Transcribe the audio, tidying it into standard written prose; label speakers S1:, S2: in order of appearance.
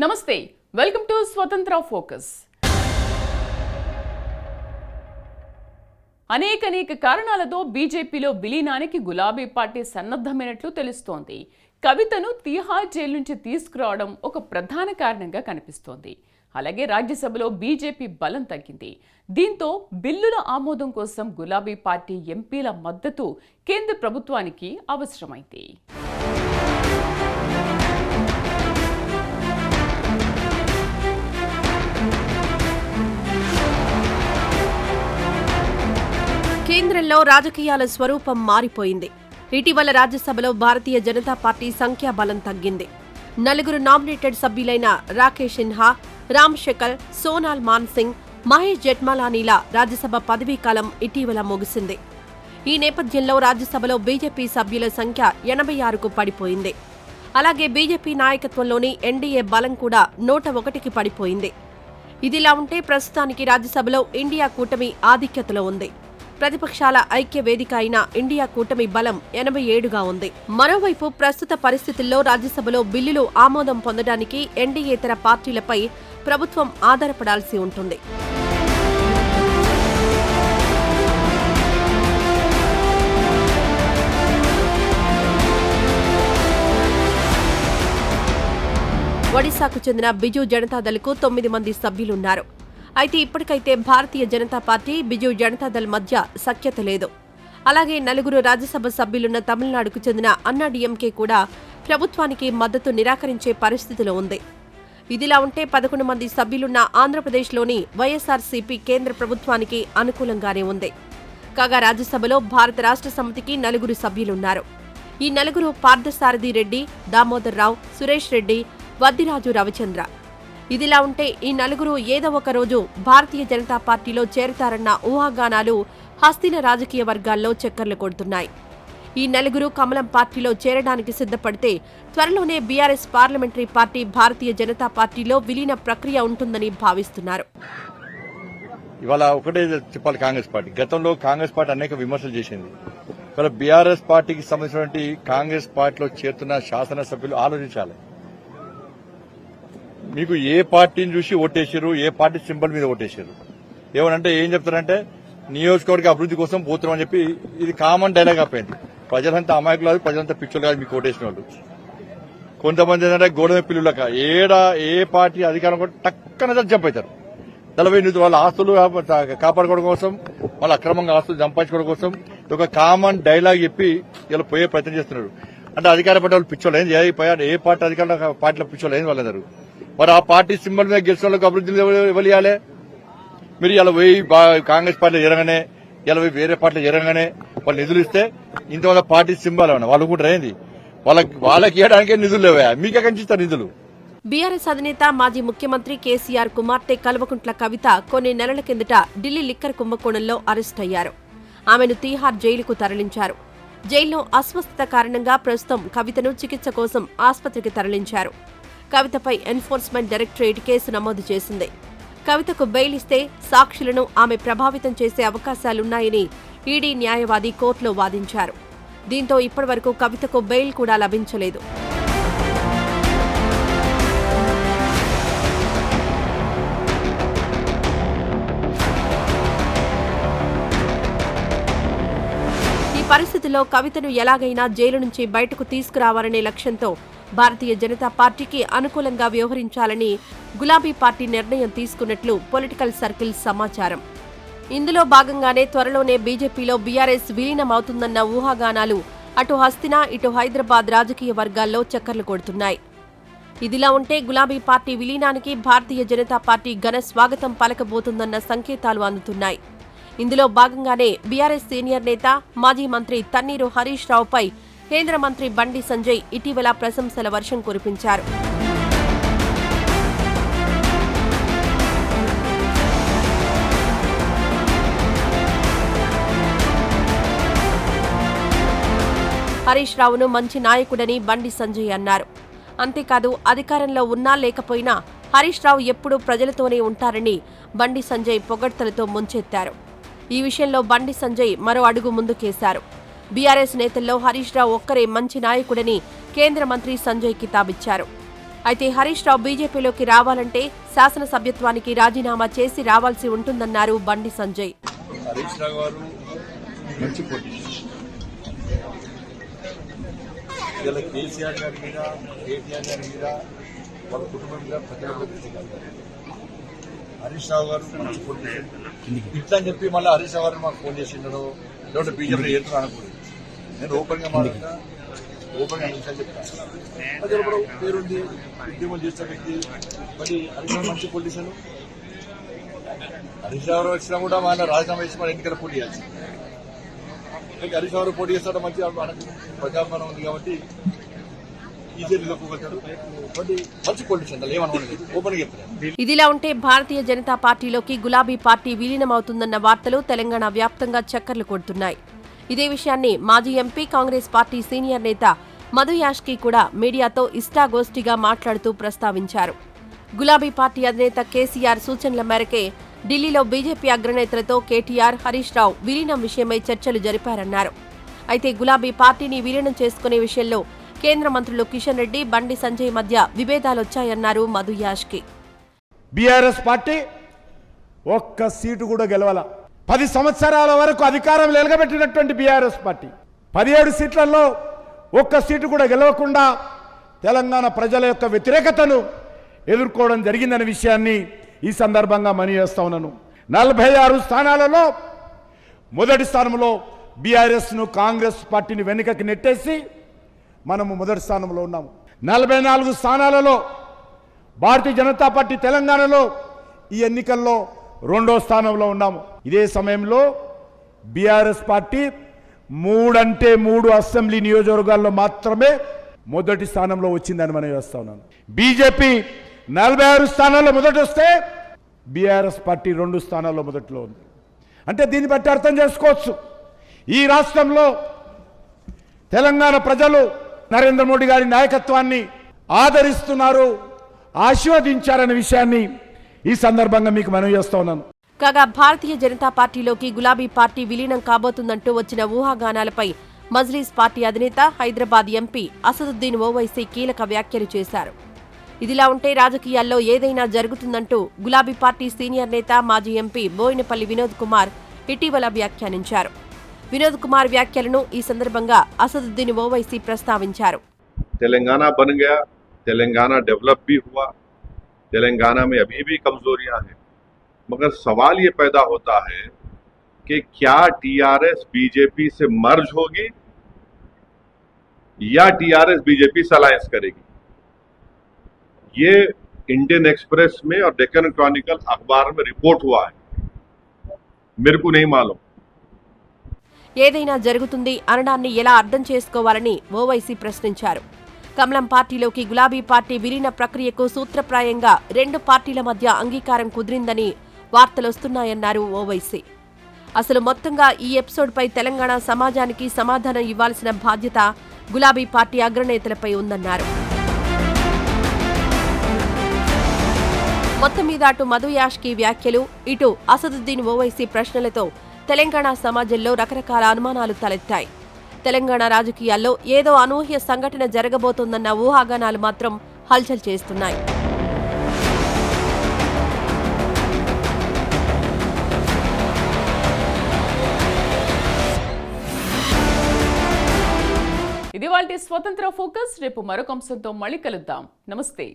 S1: నమస్తే, welcome to స్వతంత్ర focus. అనేక కారణాలతో బీజేపీలో విలీనానికి గులాబీ పార్టీ సన్నద్ధమైనట్లు తెలుస్తోంది. కవితను తిహార్ జైలు నుంచి తీసుకురావడం ఒక ప్రధాన కారణంగా కనిపిస్తోంది. అలాగే రాజ్యసభలో బీజేపీ బలం తగ్గింది. దీంతో బిల్లుల ఆమోదం కోసం గులాబీ పార్టీ ఎంపీల మద్దతు కేంద్ర ప్రభుత్వానికి అవసరమైంది.
S2: కేంద్రంలో రాజకీయాల స్వరూపం మారిపోయింది. ఇటీవల రాజ్యసభలో భారతీయ జనతా పార్టీ సంఖ్యాబలం తగ్గింది. 4 నామినేటెడ్ సభ్యులైన రాకేష్ సిన్హా, రామ్ శకల్, సోనాల్ మాన్సింగ్, మహేష్ జెఠ్మలానీల రాజ్యసభ పదవీకాలం ఇటీవల ముగిసింది. ఈ నేపథ్యంలో రాజ్యసభలో బీజేపీ సభ్యుల సంఖ్య 86కు పడిపోయింది. అలాగే బీజేపీ నాయకత్వంలోని ఎన్డీఏ బలం కూడా 101కి పడిపోయింది. ఇదిలా ఉంటే ప్రస్తుతానికి రాజ్యసభలో ఇండియా కూటమి ఆధిక్యతలో ఉంది. ప్రతిపక్షాల ఐక్య వేదిక అయిన ఇండియా కూటమి బలం 87గా ఉంది. మరోవైపు ప్రస్తుత పరిస్థితుల్లో రాజ్యసభలో బిల్లులు ఆమోదం పొందడానికి ఎన్డీయేతర పార్టీలపై ప్రభుత్వం ఆధారపడాల్సి ఉంటుంది. ఒడిశాకు చెందిన బిజు జనతాదళ్కు 9 మంది సభ్యులున్నారు. అయితే ఇప్పటికైతే భారతీయ జనతా పార్టీ, బిజు జనతాదళ్ మధ్య సఖ్యత లేదు. అలాగే 4 రాజ్యసభ సభ్యులున్న తమిళనాడుకు చెందిన అన్నాడీఎంకే కూడా ప్రభుత్వానికి మద్దతు నిరాకరించే పరిస్థితిలో ఉంది. ఇదిలా ఉంటే 11 మంది సభ్యులున్న ఆంధ్రప్రదేశ్లోని వైఎస్ఆర్సీపీ కేంద్ర ప్రభుత్వానికి అనుకూలంగానే ఉంది. కాగా రాజ్యసభలో భారత రాష్ట్ర సమితికి 4 సభ్యులున్నారు. ఈ 4 పార్థసారథి రెడ్డి, దామోదర్ రావు, సురేష్ రెడ్డి, వద్దిరాజు రవిచంద్ర. ఇదిలా ఉంటే ఈ 4 ఏదో ఒక రోజు భారతీయ జనతా పార్టీలో చేరతారన్న ఊహాగానాలు హస్తిన రాజకీయ వర్గాల్లో చక్కర్లు కొడుతున్నాయి. ఈ 4 కమలం పార్టీలో చేరడానికి సిద్ధపడితే త్వరలోనే BRS parliamentary party Bharatiya Janata పార్టీలో విలీన ప్రక్రియ ఉంటుందని భావిస్తున్నారు.
S3: ఇవాళ ఒకటే చెప్పాలి, కాంగ్రెస్ పార్టీ గతంలో కాంగ్రెస్ పార్టీ అనేక విమర్శలు చేసింది. ఇవాళ బీఆర్ఎస్ పార్టీకి సంబంధించినటువంటి కాంగ్రెస్ పార్టీలో చేరుతున్న శాసనసభ్యులు ఆలోచించాలి. మీకు ఏ పార్టీని చూసి ఓటేశారు, ఏ పార్టీ సింబల్ మీద ఓటేశారు, ఏమనంటే ఏం చెప్తారంటే నియోజకవర్గ అభివృద్ధి కోసం పోతున్నామని చెప్పి ఇది కామన్ డైలాగ్ అయిపోయింది. ప్రజలంతా అమాయకులు కాదు, ప్రజలంతా పిచ్చులు కాదు మీకు ఓటేసిన వాళ్ళు. కొంతమంది ఏంటంటే గోడమ పిల్లులక ఏ పార్టీ అధికారం కూడా టక్కన జంప్ అవుతారు. 40 నిధులు వాళ్ళ ఆస్తులు కాపాడుకోవడం కోసం, వాళ్ళ అక్రమంగా ఆస్తులు సంపాదించుకోవడం కోసం ఒక కామన్ డైలాగ్ చెప్పి ఇలా పోయే ప్రయత్నం చేస్తున్నారు. అంటే అధికార పార్టీ వాళ్ళు పిచ్చోళ్ళు ఏంది, ఏ పార్టీ అధికార పార్టీలో పిచ్చోళ్ళు ఏంది వాళ్ళందరూ. మరి ఆ పార్టీ సింబల్ మీద గెలిచిన వాళ్ళకి అభివృద్ధి ఇవ్వాలి. మీరు ఇలా పోయి కాంగ్రెస్ పార్టీలో జరగనే, ఇలా పోయి వేరే పార్టీలో జరగనే వాళ్ళు నిధులు ఇస్తే ఇంతమంది పార్టీ సింబల్ అన్న వాళ్ళు కూడా ఏంది, వాళ్ళకి ఇవ్వడానికే నిధులు లేవా, మీకే కనిపిస్తారు నిధులు.
S2: బీఆర్ఎస్ అధినేత మాజీ ముఖ్యమంత్రి కేసీఆర్ కుమార్తె కల్వకుంట్ల కవిత కొన్ని నెలల కిందట ఢిల్లీ లిక్కర్ కుంభకోణంలో అరెస్ట్ అయ్యారు. ఆమెను తీహార్ జైలుకు తరలించారు. జైల్లో అస్వస్థత కారణంగా ప్రస్తుతం కవితను చికిత్స కోసం ఆసుపత్రికి తరలించారు. కవితపై ఎన్ఫోర్స్మెంట్ డైరెక్టరేట్ కేసు నమోదు చేసింది. కవితకు బెయిల్ ఇస్తే సాక్షులను ఆమె ప్రభావితం చేసే అవకాశాలున్నాయని ఈడీ న్యాయవాది కోర్టులో వాదించారు. దీంతో ఇప్పటివరకు కవితకు బెయిల్ కూడా లభించలేదు. ఈ పరిస్థితిలో కవితను ఎలాగైనా జైలు నుంచి బయటకు తీసుకురావాలనే లక్ష్యంతో భారతీయ జనతా పార్టీకి అనుకూలంగా వ్యవహరించాలని గులాబీ పార్టీ నిర్ణయం తీసుకున్నట్లు పొలిటికల్ సర్కిల్స్ సమాచారం. ఇందులో భాగంగానే త్వరలోనే బీజేపీలో బీఆర్ఎస్ విలీనమవుతుందన్న ఊహాగానాలు అటు హస్తినా, ఇటు హైదరాబాద్ రాజకీయ వర్గాల్లో చక్కర్లు కొడుతున్నాయి. ఇదిలా ఉంటే గులాబీ పార్టీ విలీనానికి భారతీయ జనతా పార్టీ ఘన స్వాగతం పలకబోతుందన్న సంకేతాలు అందుతున్నాయి. ఇందులో భాగంగానే బీఆర్ఎస్ సీనియర్ నేత, మాజీ మంత్రి తన్నీరు హరీష్ రావుపై కేంద్ర మంత్రి బండి సంజయ్ ఇటీవల ప్రశంసల వర్షం కురిపించారు. హరీష్ రావును మంచి నాయకుడని బండి సంజయ్ అన్నారు. అంతేకాదు అధికారంలో ఉన్నా లేకపోయినా హరీష్ రావు ఎప్పుడూ ప్రజలతోనే ఉంటారని బండి సంజయ్ పొగడ్తలతో ముంచెత్తారు. ఈ విషయంలో బండి సంజయ్ మరో అడుగు ముందుకేశారు. బీఆర్ఎస్ నేతల్లో హరీష్ రావు ఒక్కరే మంచి నాయకుడని కేంద్ర మంత్రి సంజయ్ కితాబిచ్చారు. అయితే హరీష్ రావు బీజేపీలోకి రావాలంటే శాసనసభ్యత్వానికి రాజీనామా చేసి రావాల్సి ఉంటుందన్నారు బండి సంజయ్.
S3: హరీష్ రావు గారు మంచి పొజిషన్. ఇలా కేసీఆర్ గారి మీద, కేటీఆర్ గారి మీద, వాళ్ళ కుటుంబం మీద ప్రజల దృష్టి కాదు. హరీష్ రావు గారు మంచి పొజిషన్. ఇట్లా అని చెప్పి మళ్ళీ హరీష్ రావు గారు మాకు ఫోన్ చేసిండను, లేదంటే బీజేపీ చేరుతున్నా అనుకోలేదు. నేను ఓపెన్గా మాట్లాడినా, ఓపెన్గా నిమిషాలు చెప్తాను. ప్రజలు కూడా పేరుంది, ఉద్యమం చేసిన వ్యక్తి. మరి హరీష్ రావు మంచి పొజిషన్. హరీష్ రావు వచ్చినా కూడా మన రాజీనామా చేసి మన ఎన్నికల పోటీ చేయాల్సి. హరీష్ రావు పోటీ చేస్తాడు, మంచి మనకు ప్రజాభిమానం ఉంది కాబట్టి ఈజీగా పోగలుగుతాడు. మంచి పొజిషన్ ఏమనుకోండి, ఓపెన్గా చెప్తాను.
S2: ఇదిలా ఉంటే భారతీయ జనతా పార్టీలోకి గులాబీ పార్టీ విలీనమవుతుందన్న వార్తలు తెలంగాణ వ్యాప్తంగా చక్కర్లు కొడుతున్నాయి. ఇదే విషయాన్ని మాజీ ఎంపీ, కాంగ్రెస్ పార్టీ సీనియర్ నేత మధు యాష్కి కూడా మీడియాతో ఇష్టాగోష్ఠిగా మాట్లాడుతూ ప్రస్తావించారు. గులాబీ పార్టీ అధినేత కేసీఆర్ సూచనల మేరకే ఢిల్లీలో బీజేపీ అగ్రనేతలతో కేటీఆర్, హరీష్ రావు విలీనం విషయమై చర్చలు జరిపారన్నారు. అయితే గులాబీ పార్టీని విలీనం చేసుకునే విషయంలో కేంద్ర మంత్రులు కిషన్ రెడ్డి, బండి సంజయ్ మధ్య విభేదాలొచ్చాయన్నారు మధు యాష్కి.
S4: బీఆర్ఎస్ పార్టీ ఒక్క సీటు కూడా గెలవాల. 10 సంవత్సరాల వరకు అధికారం నిలబెట్టినటువంటి బీఆర్ఎస్ పార్టీ 17 సీట్లలో ఒక్క సీటు కూడా గెలవకుండా తెలంగాణ ప్రజల యొక్క వ్యతిరేకతను ఎదుర్కోవడం జరిగిందనే విషయాన్ని ఈ సందర్భంగా మనవి చేస్తా ఉన్నాను. 46 స్థానాలలో మొదటి స్థానంలో బీఆర్ఎస్ను, కాంగ్రెస్ పార్టీని వెనుకకి నెట్టేసి మనము మొదటి స్థానంలో ఉన్నాము. 44 స్థానాలలో భారతీయ జనతా పార్టీ తెలంగాణలో ఈ ఎన్నికల్లో 2వ స్థానంలో ఉన్నాము. ఇదే సమయంలో బీఆర్ఎస్ పార్టీ 3 అసెంబ్లీ నియోజకవర్గాల్లో మాత్రమే మొదటి స్థానంలో వచ్చిందని మనం చేస్తా ఉన్నాను. బీజేపీ 46 స్థానాల్లో మొదటి వస్తే బీఆర్ఎస్ పార్టీ 2 స్థానాల్లో మొదట్లో ఉంది. అంటే దీన్ని బట్టి అర్థం చేసుకోవచ్చు, ఈ రాష్ట్రంలో తెలంగాణ ప్రజలు నరేంద్ర మోడీ గారి నాయకత్వాన్ని ఆదరిస్తున్నారు, ఆశీర్వదించారనే విషయాన్ని ఈ సందర్భంగా మీకు మనవి చేస్తా ఉన్నాను.
S2: కాగా భారతీయ జనతా పార్టీలోకి గులాబీ పార్టీ విలీనం కాబోతుందంటూ వచ్చిన ఊహాగానాలపై మజ్లీస్ పార్టీ అధినేత, హైదరాబాద్ ఎంపీ అసదుద్దీన్ ఓవైసీ కీలక వ్యాఖ్యలు చేశారు. ఇదిలా ఉంటే రాజకీయాల్లో ఏదైనా జరుగుతుందంటూ గులాబీ పార్టీ సీనియర్ నేత, మాజీ ఎంపీ బోయినపల్లి వినోద్ కుమార్ ఇటీవల వ్యాఖ్యానించారు. వినోద్ కుమార్ వ్యాఖ్యలను ఈ సందర్భంగా అసదుద్దీన్ ఓవైసీ ప్రస్తావించారు.
S5: तेलंगाना बन गया, तेलंगाना डेवलप भी हुआ, तेलंगाना में अभी भी कमजोरियां हैं, मगर सवाल ये पैदा होता है कि क्या टीआरएस बीजेपी से मर्ज होगी या टीआरएस बीजेपी से अलायंस करेगी। ये इंडियन एक्सप्रेस में और डेक्कन क्रॉनिकल अखबार में रिपोर्ट हुआ है, मेरे को नहीं मालूम.
S2: ఏదైనా జరుగుతుంది అనడాన్ని ఎలా అర్థం చేసుకోవాలని ఓవైసీ ప్రశ్నించారు. కమలం పార్టీలోకి గులాబీ పార్టీ విలీన ప్రక్రియకు సూత్రప్రాయంగా 2 పార్టీల మధ్య అంగీకారం కుదిరిందని వార్తలొస్తున్నాయన్నారు ఓవైసీ. అసలు మొత్తంగా ఈ ఎపిసోడ్పై తెలంగాణ సమాజానికి సమాధానం ఇవ్వాల్సిన బాధ్యత గులాబీ పార్టీ అగ్రనేతలపై ఉందన్నారు. మొత్తం మీద అటు మధు యాష్కి వ్యాఖ్యలు, ఇటు అసదుద్దీన్ ఓవైసీ ప్రశ్నలతో తెలంగాణ సమాజంలో రకరకాల అనుమానాలు తలెత్తాయి. తెలంగాణ రాజకీయాల్లో ఏదో అనూహ్య సంఘటన జరగబోతోందన్న ఊహాగానాలు మాత్రం హల్చల్ చేస్తున్నాయి.
S1: ఇది వాళ్ళ స్వతంత్ర ఫోకస్. రేపు మరొక అంశంతో మళ్ళీ కలుద్దాం. నమస్తే.